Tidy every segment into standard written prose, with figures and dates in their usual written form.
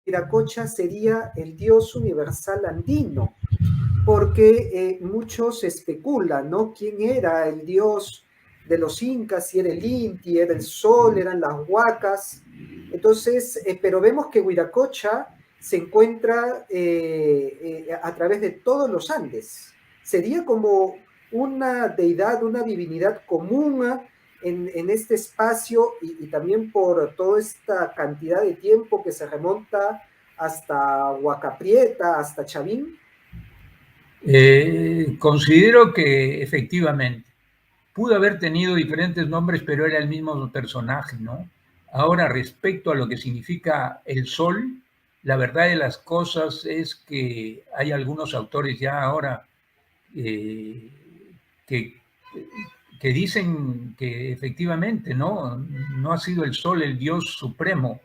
Huiracocha sería el dios universal andino, porque muchos especulan, ¿no? ¿Quién era el dios de los incas? Si era el Inti, era el sol, eran las huacas. Entonces, pero vemos que Huiracocha se encuentra a través de todos los Andes. Sería como una deidad, una divinidad común en este espacio y también por toda esta cantidad de tiempo que se remonta hasta Huacaprieta, hasta Chavín. Considero que efectivamente pudo haber tenido diferentes nombres, pero era el mismo personaje, ¿no? Ahora, respecto a lo que significa el sol, la verdad de las cosas es que hay algunos autores ya ahora que, que dicen que efectivamente no ha sido el sol el dios supremo,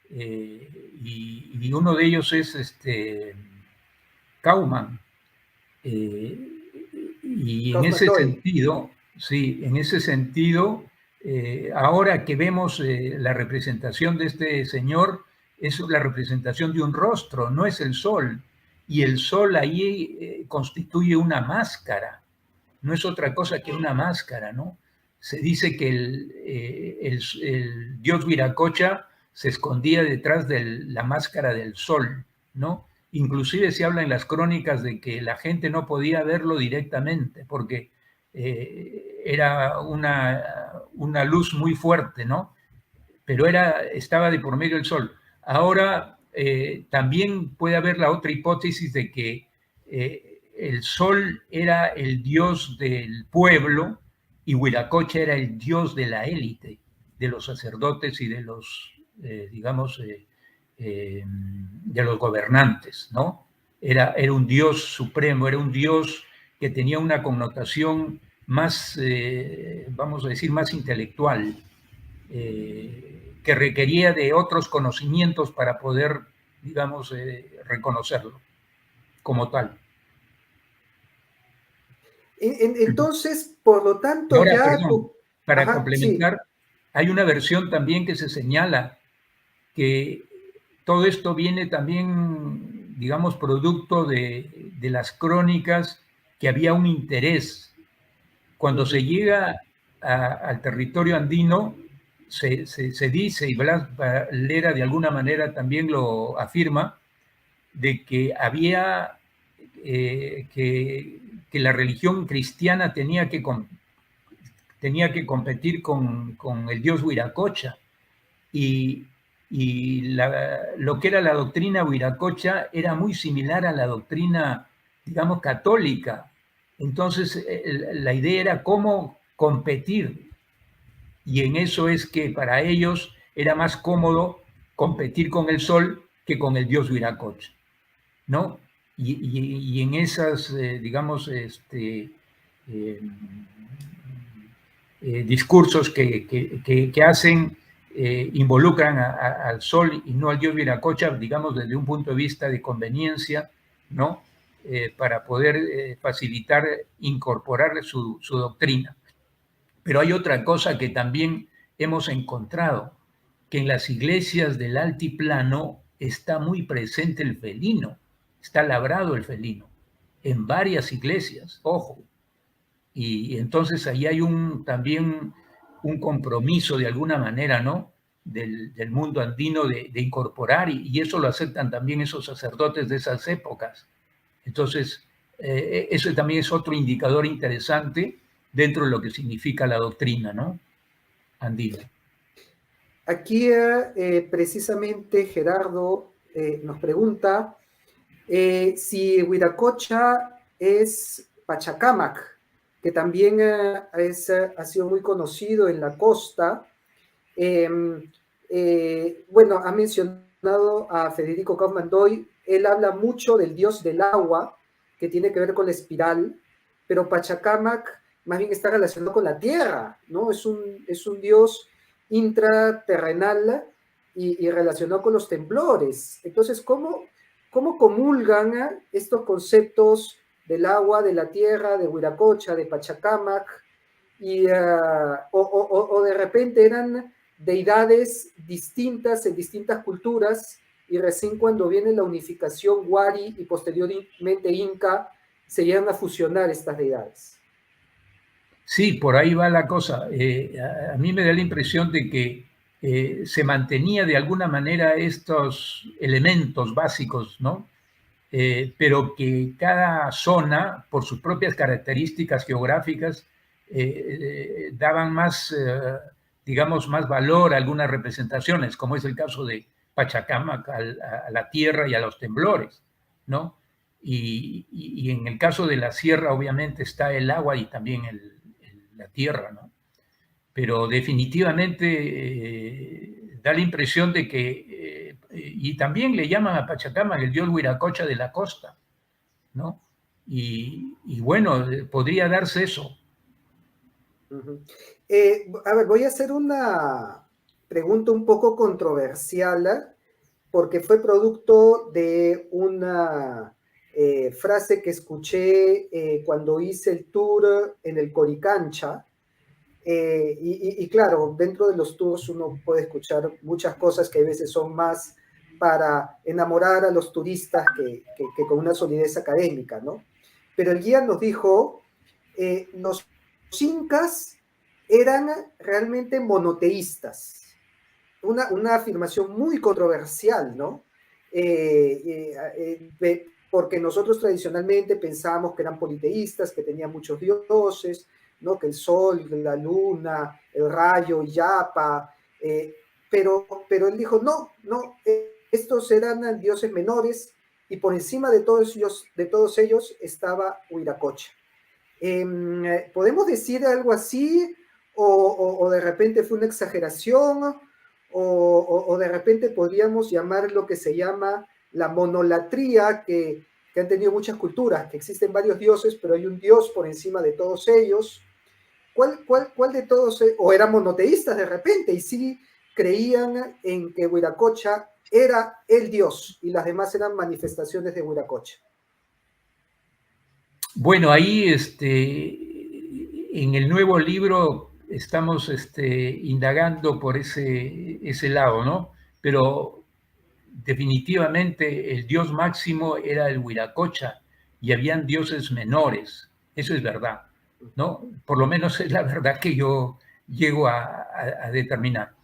y uno de ellos es Kauman. Y en ese sentido, sí, en ese sentido, ahora que vemos la representación de este señor, es la representación de un rostro, no es el sol. Y el sol ahí constituye una máscara, no es otra cosa que una máscara, ¿no? Se dice que el dios Viracocha se escondía detrás de la máscara del sol, ¿no? Inclusive se habla en las crónicas de que la gente no podía verlo directamente porque era una luz muy fuerte, ¿no? Pero estaba de por medio el sol. Ahora también puede haber la otra hipótesis de que el sol era el dios del pueblo y Huiracocha era el dios de la élite, de los sacerdotes y de los, digamos, de los gobernantes, ¿no? Era un dios supremo, era un dios que tenía una connotación más, vamos a decir, más intelectual, que requería de otros conocimientos para poder, digamos, reconocerlo como tal. Entonces, por lo tanto, ahora, ya... perdón, para Ajá, complementar, sí. hay una versión también que se señala que todo esto viene también, digamos, producto de las crónicas, que había un interés. Cuando se llega al territorio andino, se dice, y Blas Valera de alguna manera también lo afirma, de que había que la religión cristiana tenía que competir con el dios Huiracocha, y lo que era la doctrina Huiracocha era muy similar a la doctrina, digamos, católica. Entonces, la idea era cómo competir, y en eso es que para ellos era más cómodo competir con el sol que con el dios Huiracocha, ¿no? Y en esas, digamos, discursos que hacen, involucran al sol y no al dios Viracocha, digamos, desde un punto de vista de conveniencia, ¿no? Para poder facilitar, incorporar su doctrina. Pero hay otra cosa que también hemos encontrado, que en las iglesias del altiplano está muy presente el felino, está labrado el felino, en varias iglesias, ojo. Y entonces ahí hay también un compromiso de alguna manera, ¿no? Del mundo andino de incorporar, y eso lo aceptan también esos sacerdotes de esas épocas. Entonces, eso también es otro indicador interesante dentro de lo que significa la doctrina, ¿no? Andina. Aquí precisamente Gerardo nos pregunta si Huiracocha es Pachacámac, que también ha sido muy conocido en la costa. Bueno, ha mencionado a Federico Kaufmann Doy, él habla mucho del dios del agua, que tiene que ver con la espiral, pero Pachacámac más bien está relacionado con la tierra, ¿no? Es un dios intraterrenal y relacionado con los temblores. Entonces, ¿cómo comulgan estos conceptos del agua, de la tierra, de Huiracocha, de Pachacámac? O de repente eran deidades distintas en distintas culturas y recién cuando viene la unificación Wari y posteriormente Inca, se llegan a fusionar estas deidades. Sí, por ahí va la cosa. A mí me da la impresión de que se mantenía de alguna manera estos elementos básicos, ¿no? Pero que cada zona, por sus propias características geográficas, daban más, digamos, más valor a algunas representaciones, como es el caso de Pachacamac, a la tierra y a los temblores, ¿no? Y en el caso de la sierra, obviamente, está el agua y también la tierra, ¿no? Pero definitivamente da la impresión de que, y también le llaman a Pachacamac el dios Huiracocha de la costa, ¿no? Y bueno, podría darse eso. A ver, voy a hacer una pregunta un poco controversial, porque fue producto de una frase que escuché cuando hice el tour en el Coricancha. Y claro, dentro de los tours uno puede escuchar muchas cosas que a veces son más para enamorar a los turistas que con una solidez académica, ¿no? Pero el guía nos dijo, los incas eran realmente monoteístas, una afirmación muy controversial, ¿no? Porque nosotros tradicionalmente pensábamos que eran politeístas, que tenían muchos dioses, ¿no? Que el sol, la luna, el rayo, Yapa, pero él dijo, no, estos eran dioses menores y por encima de todos ellos estaba Huiracocha. ¿Podemos decir algo así? O de repente fue una exageración, o de repente podríamos llamar lo que se llama la monolatría, que han tenido muchas culturas, que existen varios dioses, pero hay un dios por encima de todos ellos. ¿Cuál de todos, o eran monoteístas de repente, y sí creían en que Huiracocha era el dios, y las demás eran manifestaciones de Huiracocha? Bueno, ahí en el nuevo libro estamos indagando por ese lado, ¿no? Pero definitivamente el dios máximo era el Huiracocha y habían dioses menores, eso es verdad, ¿no? Por lo menos es la verdad que yo llego a determinar.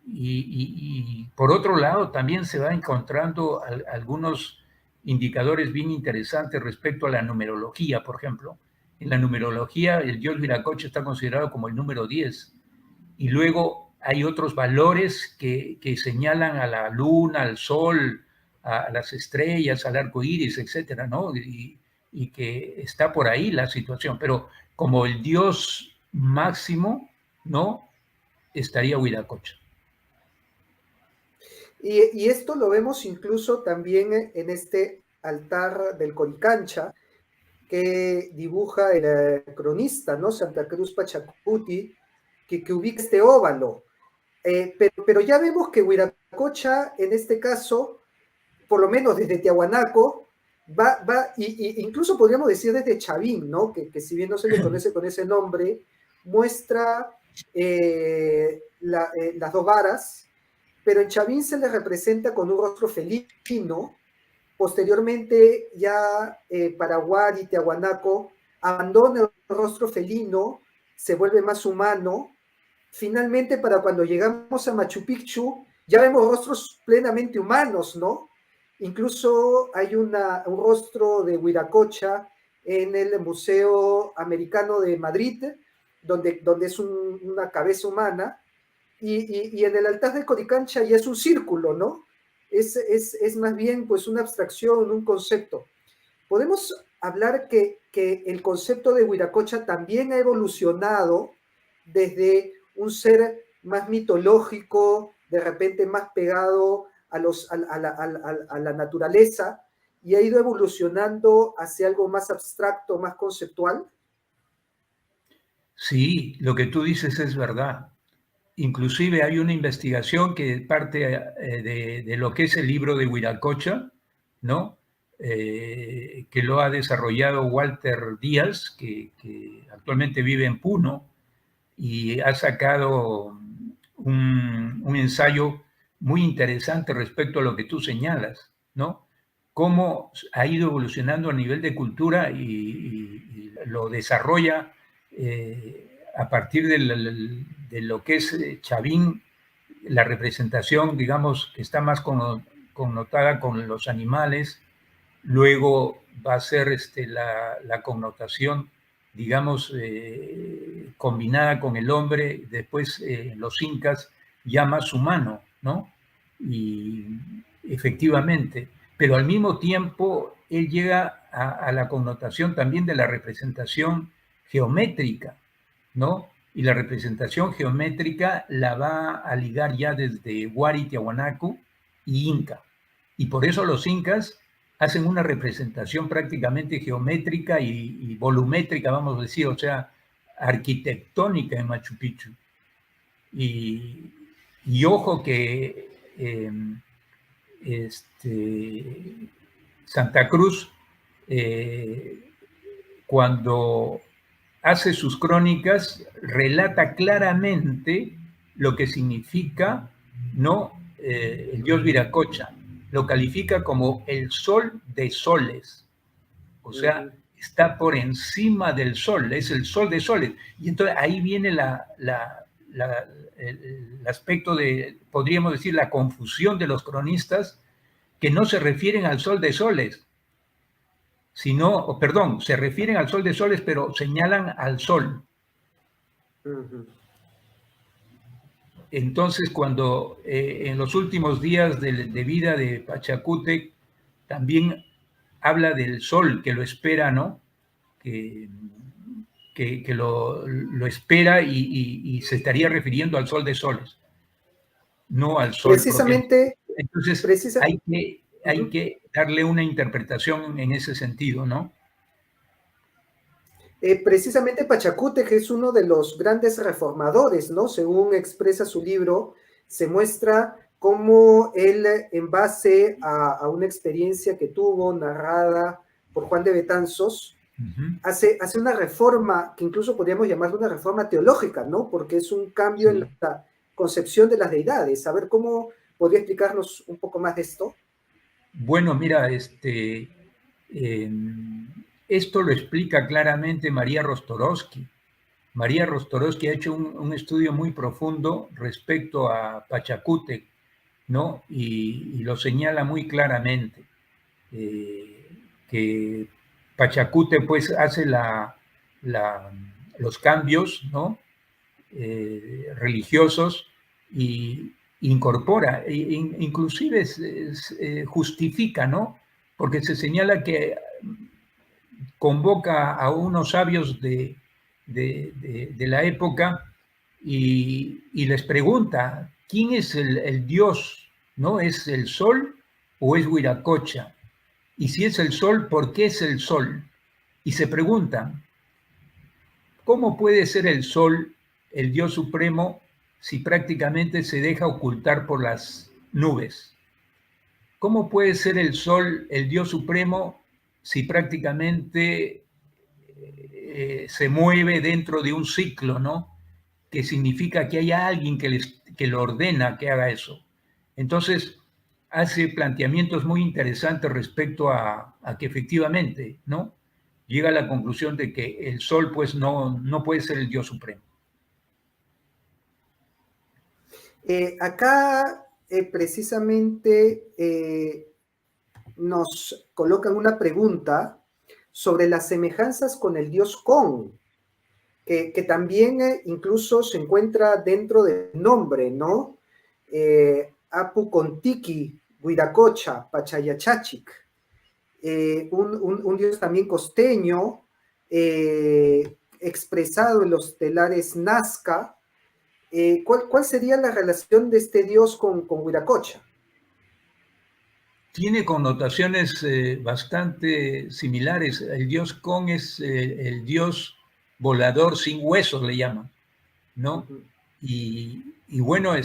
Y por otro lado, también se va encontrando algunos indicadores bien interesantes respecto a la numerología, por ejemplo. En la numerología, el dios Viracocha está considerado como el número 10. Y luego hay otros valores que señalan a la luna, al sol, a las estrellas, al arco iris, etcétera, ¿no? Y que está por ahí la situación. Pero como el dios máximo, ¿no? Estaría Huiracocha. Y esto lo vemos incluso también en este altar del Coricancha que dibuja el cronista, ¿no? Santa Cruz Pachacuti, que ubica este óvalo. Pero ya vemos que Huiracocha, en este caso, por lo menos desde Tiahuanaco, y incluso podríamos decir desde Chavín, ¿no? Que si bien no se le conoce con ese nombre, muestra las dos varas, pero en Chavín se le representa con un rostro felino. Posteriormente, ya Paraguay y Tiahuanaco abandona el rostro felino, se vuelve más humano. Finalmente, para cuando llegamos a Machu Picchu, ya vemos rostros plenamente humanos, ¿no? Incluso hay un rostro de Huiracocha en el Museo Americano de Madrid, donde es una cabeza humana, y en el altar de Coricancha ya es un círculo, ¿no? Es más bien pues una abstracción, un concepto. Podemos hablar que el concepto de Huiracocha también ha evolucionado desde un ser más mitológico, de repente más pegado a la naturaleza, y ha ido evolucionando hacia algo más abstracto, más conceptual. Sí, lo que tú dices es verdad. Inclusive hay una investigación que parte de lo que es el libro de Huiracocha, ¿no? Que lo ha desarrollado Walter Díaz, que actualmente vive en Puno, y ha sacado un ensayo muy interesante respecto a lo que tú señalas, ¿no? Cómo ha ido evolucionando a nivel de cultura y lo desarrolla a partir de lo que es Chavín, la representación, digamos, que está más connotada con los animales. Luego va a ser la connotación, digamos, combinada con el hombre, después los incas ya más humano, ¿no? Y efectivamente, pero al mismo tiempo él llega a la connotación también de la representación geométrica, ¿no? Y la representación geométrica la va a ligar ya desde Huari, Tiahuanaco y Inca. Y por eso los incas hacen una representación prácticamente geométrica y volumétrica, vamos a decir, o sea, arquitectónica en Machu Picchu. Y, y ojo que Santa Cruz, cuando hace sus crónicas, relata claramente lo que significa, ¿no? El dios Viracocha. Lo califica como el sol de soles. O sea, está por encima del sol, es el sol de soles. Y entonces ahí viene el aspecto de, podríamos decir, la confusión de los cronistas, que no se refieren al sol de soles, sino, perdón, se refieren al sol de soles, pero señalan al sol. Entonces, cuando en los últimos días de vida de Pachacútec, también habla del sol que lo espera, ¿no? Que lo espera y se estaría refiriendo al sol de soles, no al sol propio. Precisamente, Entonces, hay que darle una interpretación en ese sentido, ¿no? Precisamente Pachacútec es uno de los grandes reformadores, ¿no? Según expresa su libro, se muestra cómo él, en base a una experiencia que tuvo narrada por Juan de Betanzos, hace una reforma que incluso podríamos llamar una reforma teológica, ¿no? Porque es un cambio en la concepción de las deidades. A ver, ¿cómo podría explicarnos un poco más de esto? Bueno, mira, esto lo explica claramente María Rostorovsky. María Rostorovsky ha hecho un estudio muy profundo respecto a Pachacútec, ¿no? Y lo señala muy claramente, que Pachacútec pues hace los cambios, ¿no? Religiosos y incorpora, inclusive justifica, ¿no? Porque se señala que convoca a unos sabios de la época y les pregunta, ¿quién es el dios? ¿No? ¿Es el sol o es Huiracocha? Y si es el sol, ¿por qué es el sol? Y se preguntan, ¿cómo puede ser el sol el dios supremo si prácticamente se deja ocultar por las nubes? ¿Cómo puede ser el sol el dios supremo si prácticamente se mueve dentro de un ciclo, ¿no? Que significa que hay alguien que lo ordena que haga eso. Entonces, hace planteamientos muy interesantes respecto a que efectivamente, ¿no? Llega a la conclusión de que el sol, pues, no puede ser el Dios supremo. Acá, precisamente, nos colocan una pregunta sobre las semejanzas con el dios Kon, que también incluso se encuentra dentro del nombre, ¿no? Apu Kontiki, Huiracocha, Pachayachachic, un dios también costeño, expresado en los telares Nazca. ¿Cuál sería la relación de este dios con Huiracocha? Tiene connotaciones bastante similares. El dios Kon es el dios volador sin huesos, le llaman, ¿no? Y bueno,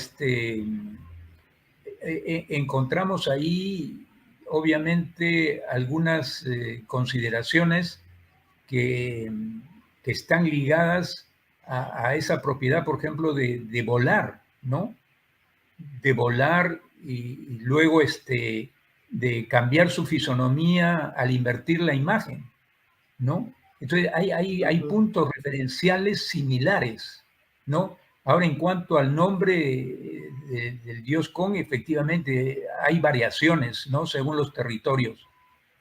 encontramos ahí, obviamente, algunas consideraciones que están ligadas a esa propiedad, por ejemplo, de volar, ¿no? de volar y luego de cambiar su fisonomía al invertir la imagen, ¿no? Entonces hay puntos referenciales similares, ¿no? Ahora, en cuanto al nombre del dios Kong, efectivamente hay variaciones, ¿no? Según los territorios,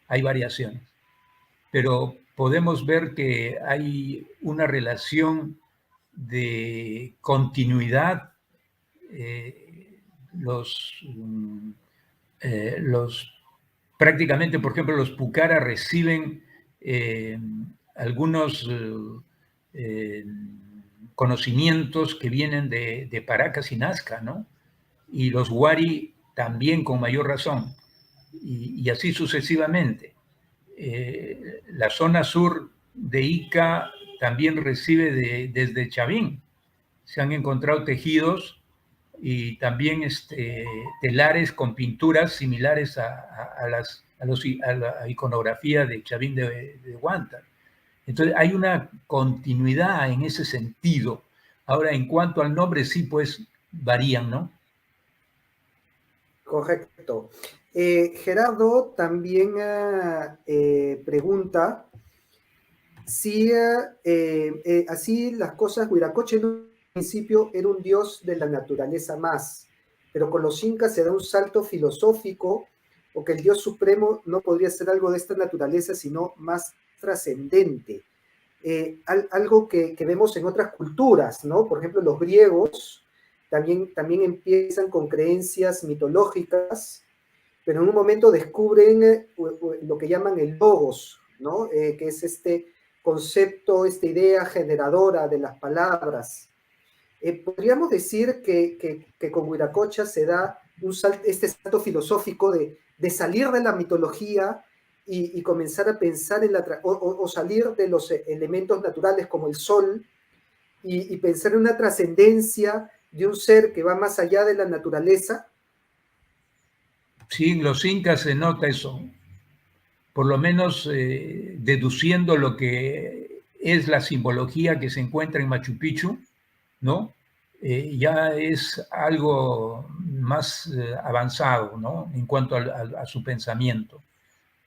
hay variaciones. Pero podemos ver que hay una relación de continuidad. Prácticamente, por ejemplo, los Pucara reciben algunos conocimientos que vienen de Paracas y Nazca, ¿no? Y los Wari también con mayor razón, y así sucesivamente. La zona sur de Ica también recibe desde Chavín. Se han encontrado tejidos y también telares con pinturas similares a la iconografía de Chavín de Huántar. Entonces hay una continuidad en ese sentido. Ahora, en cuanto al nombre, sí, pues varían, ¿no? Correcto. Gerardo también pregunta si así las cosas, Huiracocha en un principio era un dios de la naturaleza más, pero con los incas se da un salto filosófico, o que el dios supremo no podría ser algo de esta naturaleza, sino más trascendente. Algo que vemos en otras culturas, ¿no? Por ejemplo, los griegos también empiezan con creencias mitológicas, pero en un momento descubren lo que llaman el logos, ¿no? Que es este concepto, esta idea generadora de las palabras. Podríamos decir que con Huiracocha se da este salto filosófico de salir de la mitología y comenzar a pensar o salir de los elementos naturales como el sol y pensar en una trascendencia de un ser que va más allá de la naturaleza. Sí, en los incas se nota eso, por lo menos deduciendo lo que es la simbología que se encuentra en Machu Picchu, ¿no? Ya es algo más avanzado, ¿no? En cuanto a su pensamiento,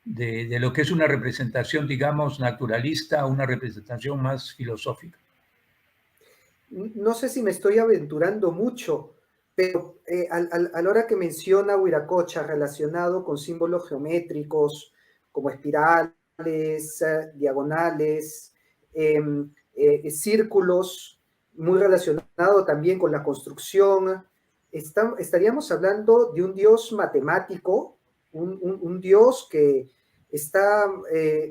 de lo que es una representación, digamos, naturalista a una representación más filosófica. No sé si me estoy aventurando mucho, pero a la hora que menciona Huiracocha relacionado con símbolos geométricos como espirales, diagonales, círculos, muy relacionado también con la construcción, estaríamos hablando de un dios matemático, un dios que está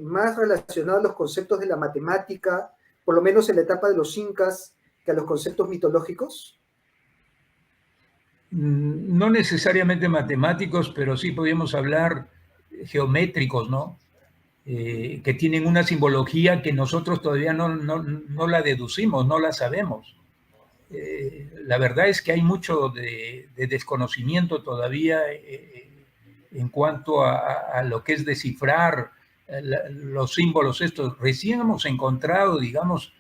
más relacionado a los conceptos de la matemática, por lo menos en la etapa de los incas, que a los conceptos mitológicos? No necesariamente matemáticos, pero sí podríamos hablar geométricos, ¿no? Que tienen una simbología que nosotros todavía no la deducimos, no la sabemos. La verdad es que hay mucho de desconocimiento todavía en cuanto a lo que es descifrar los símbolos estos. Recién hemos encontrado, digamos,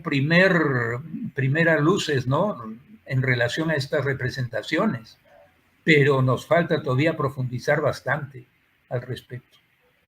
primeras luces, ¿no? En relación a estas representaciones, pero nos falta todavía profundizar bastante al respecto.